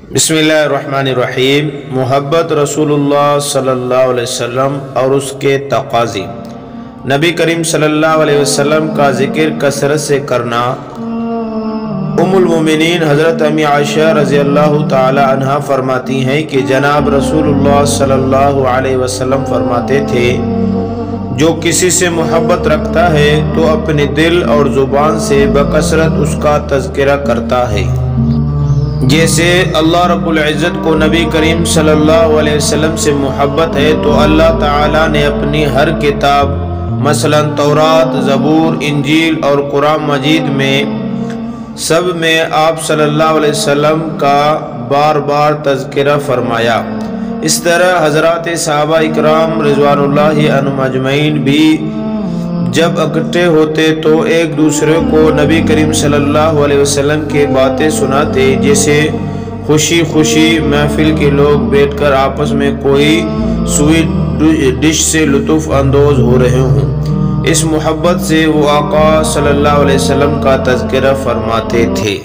بسم اللہ الرحمن الرحیم۔ محبت رسول اللہ صلی اللہ علیہ وسلم اور اس کے تقاضے۔ نبی کریم صلی اللہ علیہ وسلم کا ذکر کثرت سے کرنا۔ ام المومنین حضرت امی عائشہ رضی اللہ تعالی عنہا فرماتی ہیں کہ جناب رسول اللہ صلی اللہ علیہ وسلم فرماتے تھے، جو کسی سے محبت رکھتا ہے تو اپنے دل اور زبان سے بکثرت اس کا تذکرہ کرتا ہے۔ جیسے اللہ رب العزت کو نبی کریم صلی اللہ علیہ وسلم سے محبت ہے تو اللہ تعالیٰ نے اپنی ہر کتاب مثلا تورات، زبور، انجیل اور قرآن مجید میں سب میں آپ صلی اللہ علیہ وسلم کا بار بار تذکرہ فرمایا۔ اس طرح حضرات صحابہ اکرام رضوان اللہ عنہم اجمعین بھی جب اکٹھے ہوتے تو ایک دوسرے کو نبی کریم صلی اللہ علیہ وسلم کے باتیں سناتے، جیسے خوشی خوشی محفل کے لوگ بیٹھ کر آپس میں کوئی سویٹ ڈش سے لطف اندوز ہو رہے ہوں۔ اس محبت سے وہ آقا صلی اللہ علیہ وسلم کا تذکرہ فرماتے تھے۔